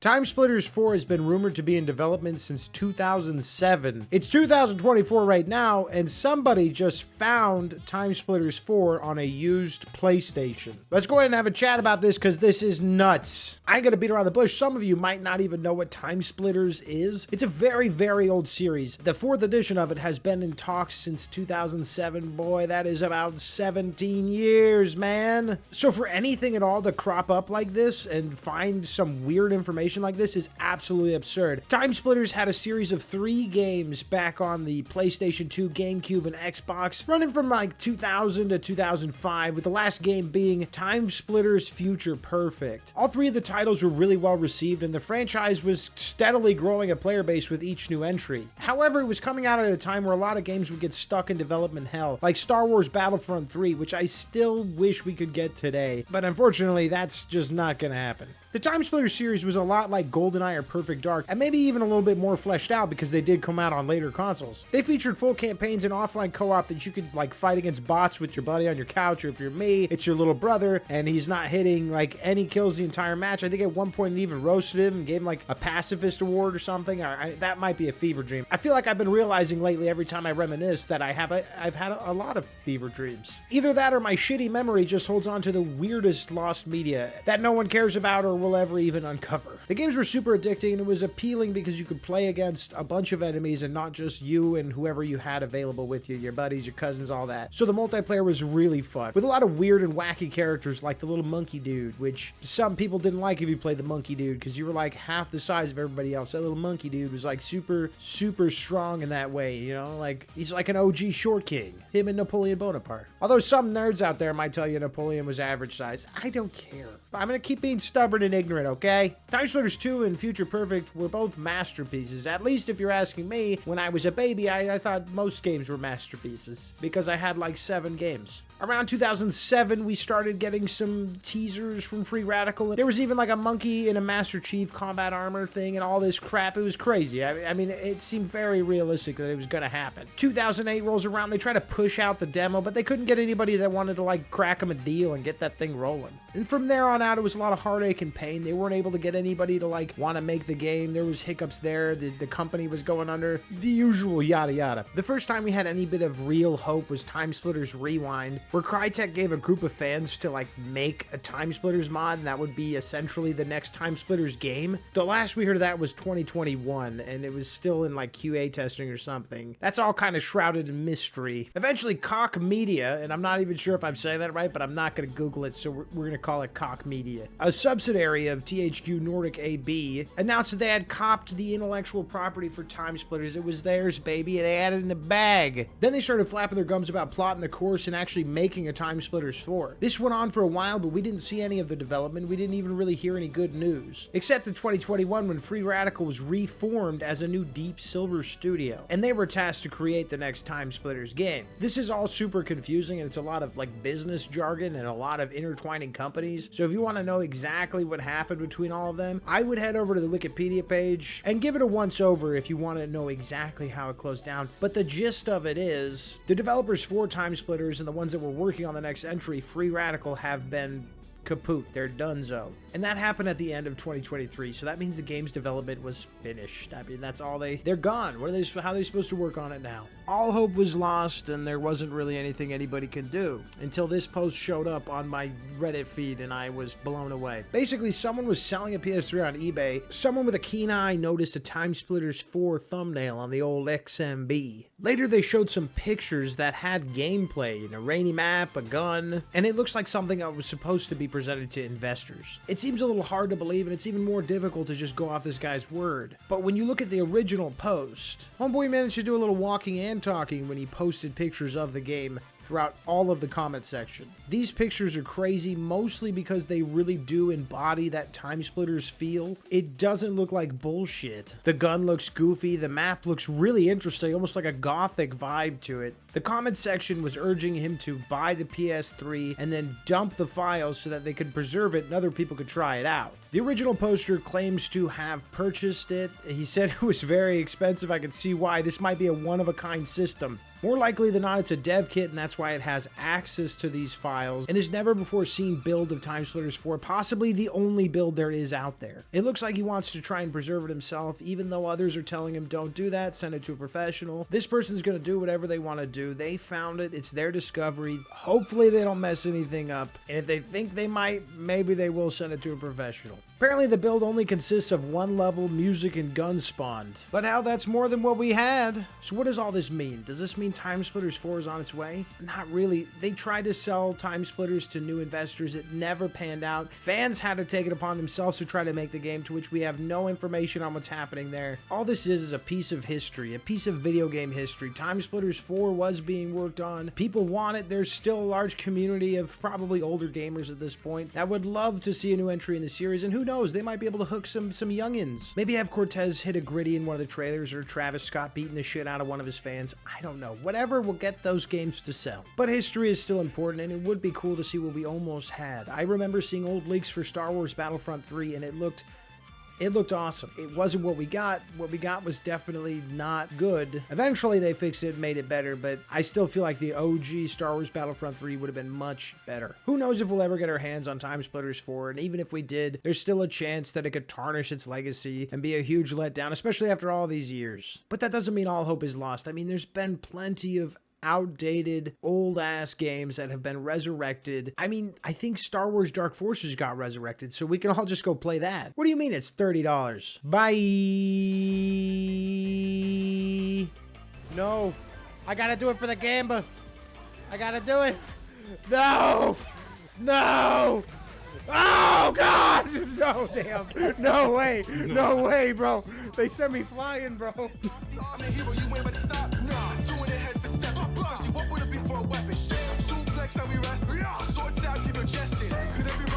TimeSplitters 4 has been rumored to be in development since 2007. It's 2024 right now, and somebody just found TimeSplitters 4 on a used PlayStation. Let's go ahead and have a chat about this because this is nuts. I ain't gonna beat around the bush. Some of you might not even know what TimeSplitters is. It's a very, very old series. The 4th edition of it has been in talks since 2007. Boy, that is about 17 years, man. So for anything at all to crop up like this and find some weird information like this is absolutely absurd. TimeSplitters had a series of 3 games back on the PlayStation 2, GameCube, and Xbox, running from like 2000 to 2005, with the last game being TimeSplitters Future Perfect. All 3 of the titles were really well received, and the franchise was steadily growing a player base with each new entry. However, it was coming out at a time where a lot of games would get stuck in development hell, like Star Wars Battlefront 3, which I still wish we could get today, but unfortunately that's just not gonna happen. The TimeSplitters series was a lot like GoldenEye or Perfect Dark, and maybe even a little bit more fleshed out because they did come out on later consoles. They featured full campaigns and offline co-op that you could like fight against bots with your buddy on your couch, or if you're me, it's your little brother and he's not hitting like any kills the entire match. I think at one point it even roasted him and gave him like a pacifist award or something. That might be a fever dream. I feel like I've been realizing lately every time I reminisce that I've had a lot of fever dreams. Either that or my shitty memory just holds on to the weirdest lost media that no one cares about or will ever even uncover. The games were super addicting, and it was appealing because you could play against a bunch of enemies and not just you and whoever you had available with you, your buddies, your cousins, all that. So the multiplayer was really fun, with a lot of weird and wacky characters like the little monkey dude, which some people didn't like if you played the monkey dude because you were like half the size of everybody else. That little monkey dude was like super strong in that way, you know, like he's like an OG short king, him and Napoleon Bonaparte. Although some nerds out there might tell you Napoleon was average size, I don't care. I'm gonna keep being stubborn and ignorant, okay? TimeSplitters 2 and Future Perfect were both masterpieces. At least if you're asking me, when I was a baby, I thought most games were masterpieces because I had like 7 games. Around 2007, we started getting some teasers from Free Radical. There was even like a monkey in a Master Chief combat armor thing and all this crap. It was crazy. I mean, it seemed very realistic that it was going to happen. 2008 rolls around. They tried to push out the demo, but they couldn't get anybody that wanted to like crack them a deal and get that thing rolling. And from there on out, it was a lot of heartache and pain. They weren't able to get anybody to like want to make the game. There was hiccups there. The company was going under. The usual yada yada. The first time we had any bit of real hope was TimeSplitters Rewind, where Crytek gave a group of fans to like make a TimeSplitters mod, and that would be essentially the next TimeSplitters game. The last we heard of that was 2021, and it was still in like QA testing or something. That's all kind of shrouded in mystery. Eventually Koch Media, and I'm not even sure if I'm saying that right, but I'm not going to Google it, so we're going to call it Koch Media, a subsidiary of THQ Nordic AB, announced that they had copped the intellectual property for TimeSplitters. It was theirs, baby. They had it in the bag. Then they started flapping their gums about plotting the course and actually making a TimeSplitters 4. This went on for a while, but we didn't see any of the development. We didn't even really hear any good news, except in 2021 when Free Radical was reformed as a new Deep Silver studio, and they were tasked to create the next TimeSplitters game. This is all super confusing, and it's a lot of like business jargon and a lot of intertwining companies. So if you want to know exactly what happened between all of them, I would head over to the Wikipedia page and give it a once over if you want to know exactly how it closed down. But the gist of it is, the developers for TimeSplitters and the ones that were working on the next entry, Free Radical, have been kaput. They're donezo. And that happened at the end of 2023, so that means the game's development was finished. I mean, that's all they're gone. How are they supposed to work on it now? All hope was lost, and there wasn't really anything anybody could do until this post showed up on my Reddit feed, and I was blown away. Basically, someone was selling a PS3 on eBay. Someone with a keen eye noticed a TimeSplitters 4 thumbnail on the old XMB. Later, they showed some pictures that had gameplay, a rainy map, a gun, and it looks like something that was supposed to be presented to investors. It seems a little hard to believe, and it's even more difficult to just go off this guy's word. But when you look at the original post, homeboy managed to do a little walking and talking when he posted pictures of the game throughout all of the comment section. These pictures are crazy, mostly because they really do embody that TimeSplitters feel. It doesn't look like bullshit. The gun looks goofy, the map looks really interesting, almost like a gothic vibe to it. The comment section was urging him to buy the PS3 and then dump the files so that they could preserve it and other people could try it out. The original poster claims to have purchased it. He said it was very expensive. I could see why. This might be a one-of-a-kind system. More likely than not, it's a dev kit, and that's why it has access to these files, and this never-before-seen build of TimeSplitters 4, possibly the only build there is out there. It looks like he wants to try and preserve it himself, even though others are telling him, don't do that, send it to a professional. This person's going to do whatever they want to do. They found it. It's their discovery. Hopefully they don't mess anything up, and if they think they might, maybe they will send it to a professional. Apparently the build only consists of one level, music, and guns spawned. But now that's more than what we had. So what does all this mean? Does this mean TimeSplitters 4 is on its way? Not really. They tried to sell TimeSplitters to new investors. It never panned out. Fans had to take it upon themselves to try to make the game, to which we have no information on what's happening there. All this is a piece of history, a piece of video game history. TimeSplitters 4 was being worked on. People want it. There's still a large community of probably older gamers at this point that would love to see a new entry in the series, and who knows, they might be able to hook some youngins. Maybe have Cortez hit a gritty in one of the trailers, or Travis Scott beating the shit out of one of his fans. I don't know. Whatever will get those games to sell. But history is still important, and it would be cool to see what we almost had. I remember seeing old leaks for Star Wars Battlefront 3, and it looked awesome. It wasn't what we got. What we got was definitely not good. Eventually they fixed it and made it better, but I still feel like the OG Star Wars Battlefront 3 would have been much better. Who knows if we'll ever get our hands on TimeSplitters 4, and even if we did, there's still a chance that it could tarnish its legacy and be a huge letdown, especially after all these years. But that doesn't mean all hope is lost. I mean, there's been plenty of outdated, old-ass games that have been resurrected. I mean, I think Star Wars Dark Forces got resurrected, so we can all just go play that. What do you mean it's $30? Bye! No! I gotta do it for the gamba! I gotta do it! No! No! Oh, God! No, damn. No way. No way, bro. They sent me flying, bro. I'm a hero, you ain't better stop. Nah, doing it head to step. What would it be for a weapon? Suplex, how we wrestle. Sword style, keep your chest in. Could it be